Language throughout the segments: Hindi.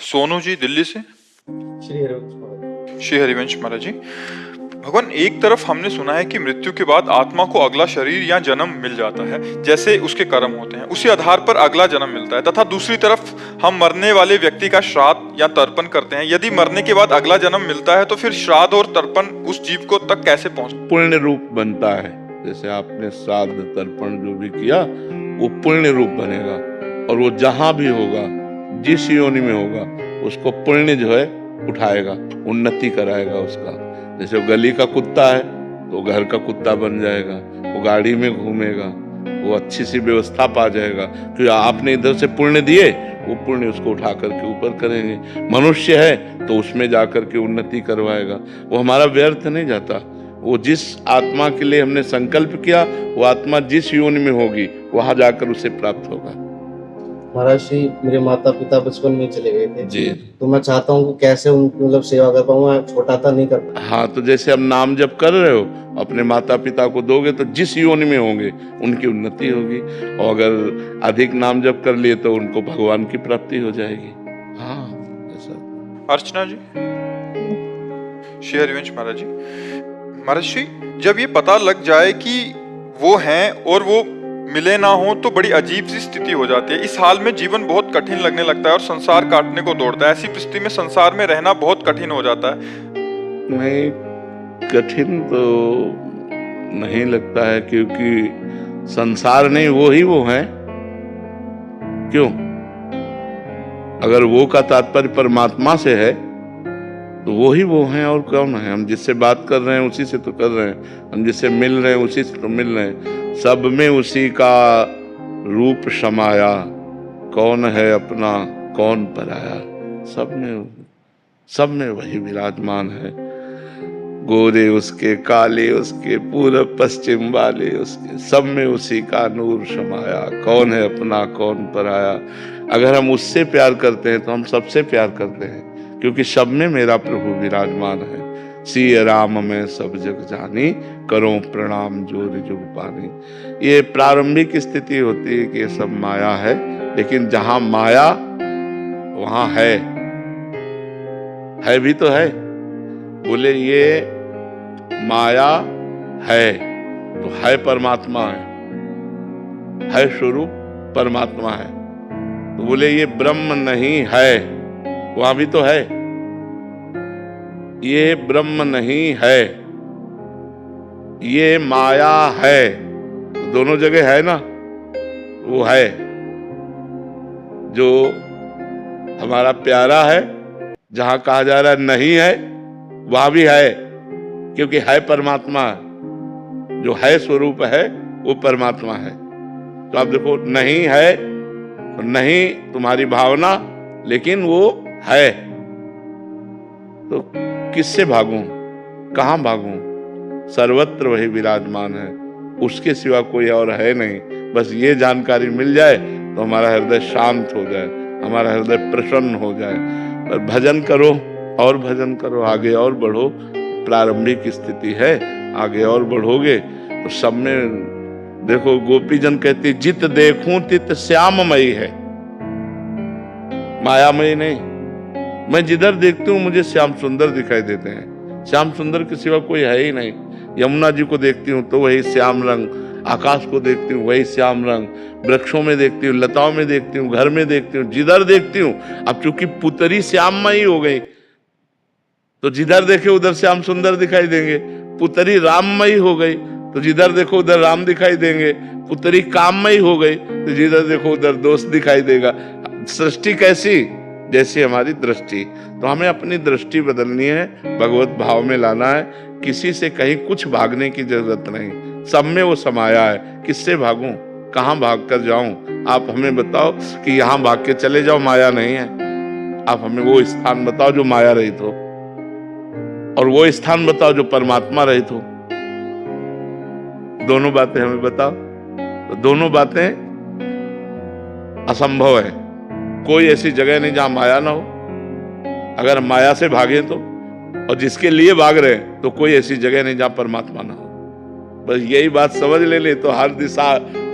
सोनू जी दिल्ली से। श्री हरिवंश महाराज जी, भगवान एक तरफ हमने सुना है कि मृत्यु के बाद आत्मा को अगला शरीर या जन्म मिल जाता है, जैसे उसके कर्म होते हैं उसी आधार पर अगला जन्म मिलता है, तथा दूसरी तरफ हम मरने वाले व्यक्ति का श्राद्ध या तर्पण करते हैं। यदि मरने के बाद अगला जन्म मिलता है तो फिर श्राद्ध और तर्पण उस जीव को तक कैसे पहुंचता? पुण्य रूप बनता है। जैसे आपने श्राद्ध तर्पण जो भी किया वो पुण्य रूप बनेगा, और वो जहां भी होगा, जिस योनि में होगा, उसको पुण्य जो है उठाएगा, उन्नति कराएगा उसका। जैसे वो गली का कुत्ता है तो घर का कुत्ता बन जाएगा, वो गाड़ी में घूमेगा, वो अच्छी सी व्यवस्था पा जाएगा, क्योंकि आपने इधर से पुण्य दिए, वो पुण्य उसको उठा करके ऊपर करेंगे। मनुष्य है तो उसमें जाकर के उन्नति करवाएगा, वो हमारा व्यर्थ नहीं जाता। वो जिस आत्मा के लिए हमने संकल्प किया, वो आत्मा जिस योनि में होगी वहां जाकर उसे प्राप्त होगा। महाराज जी, मेरे माता पिता बचपन में चले गए थे जी, तो मैं चाहता हूँ कि कैसे उनकी मतलब सेवा कर पाऊँ, मैं छोटा था नहीं कर पाऊँ। हाँ, तो जैसे हम नाम जप कर रहे हो, अपने माता पिता को दोगे तो जिस योनि में होंगे उनकी उन्नति होगी, और अगर अधिक नाम जप कर लिए तो उनको भगवान की प्राप्ति हो जाएगी। हाँ, ऐसा। अर्चना जी, श्री हरिवंश महाराज जी, महाराज जी, जब ये पता लग जाए कि वो हैं और वो मिले ना हो तो बड़ी अजीब सी स्थिति हो जाती है। इस हाल में जीवन बहुत कठिन लगने लगता है और संसार काटने को दौड़ता है। ऐसी स्थिति में संसार में रहना बहुत कठिन हो जाता है। नहीं, कठिन तो नहीं लगता है, क्योंकि संसार नहीं, वो हैं। क्यों? अगर वो का तात्पर्य परमात्मा से है तो वो हैं, और कौन है? हम जिससे बात कर रहे हैं उसी से तो कर रहे हैं, हम जिससे मिल रहे हैं उसी से तो मिल रहे हैं। सब में उसी का रूप समाया, कौन है अपना कौन पराया। सब में वही विराजमान है। गोरे उसके, काले उसके, पूरब पश्चिम वाले उसके, सब में उसी का नूर समाया, कौन है अपना कौन पराया। अगर हम उससे प्यार करते हैं तो हम सबसे प्यार करते हैं, क्योंकि सब में मेरा प्रभु विराजमान है। सिय राम में सब जग जानी, करो प्रणाम जोर जुग पानी। ये प्रारंभिक स्थिति होती है कि ये सब माया है, लेकिन जहां माया वहां है भी तो है। बोले ये माया है तो है परमात्मा है स्वरूप परमात्मा है। तो बोले ये ब्रह्म नहीं है, वहां भी तो है। ये ब्रह्म नहीं है, ये माया है, तो दोनों जगह है ना। वो है जो हमारा प्यारा है, जहां कहा जा रहा है नहीं है, वहां भी है, क्योंकि है परमात्मा है। जो है स्वरूप है वो परमात्मा है। तो आप देखो, नहीं है तो नहीं तुम्हारी भावना, लेकिन वो है। तो किससे भागूं, कहां भागूं? सर्वत्र वही विराजमान है, उसके सिवा कोई और है नहीं। बस ये जानकारी मिल जाए तो हमारा हृदय शांत हो जाए, हमारा हृदय प्रसन्न हो जाए। पर भजन करो और भजन करो, आगे और बढ़ो। प्रारंभिक स्थिति है, आगे और बढ़ोगे तो सब में देखो। गोपीजन कहती, जित देखूं तित श्याममयी है, मायामयी नहीं। मैं जिधर देखती हूँ मुझे श्याम सुंदर दिखाई देते हैं। श्याम सुंदर के सिवा कोई है ही नहीं। यमुना जी को देखती हूँ तो वही श्याम रंग, आकाश को देखती हूँ वही श्याम रंग, वृक्षों में देखती हूँ, लताओं में देखती हूँ, घर में देखती हूँ, जिधर देखती हूँ। अब चूंकि पुतरी श्याममयी हो गई तो जिधर देखे उधर श्याम सुंदर दिखाई देंगे। पुतरी राममयी हो गई तो जिधर देखो उधर राम दिखाई देंगे। पुतरी काममयी हो गई तो जिधर देखो उधर दोस्त दिखाई देगा। सृष्टि कैसी? जैसी हमारी दृष्टि। तो हमें अपनी दृष्टि बदलनी है, भगवत भाव में लाना है। किसी से कहीं कुछ भागने की जरूरत नहीं, सब में वो समाया है। किससे भागूं, कहां भाग कर जाऊं? आप हमें बताओ कि यहां भाग के चले जाओ, माया नहीं है। आप हमें वो स्थान बताओ जो माया रहित हो, और वो स्थान बताओ जो परमात्मा रहित हो। दोनों बातें हमें बताओ। तो दोनों बातें असंभव है। कोई ऐसी जगह नहीं जहां माया ना हो। अगर माया से भागे तो, और जिसके लिए भाग रहे हैं, तो कोई ऐसी जगह नहीं जहां परमात्मा ना हो। बस यही बात समझ ले तो हर दिशा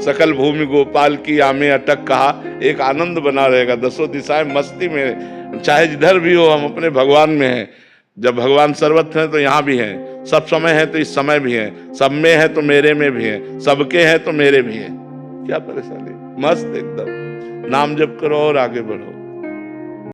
सकल भूमि गोपाल की आमे अटक कहा, एक आनंद बना रहेगा। दसों दिशाएं मस्ती में चाहे जिधर भी हो हम अपने भगवान में हैं। जब भगवान सर्वत्र हैं तो यहाँ भी हैं, सब समय है तो इस समय भी हैं, सब में है तो मेरे में भी है, सबके हैं तो मेरे भी हैं। क्या परेशानी, मस्त एकदम। नाम जप करो और आगे बढ़ो।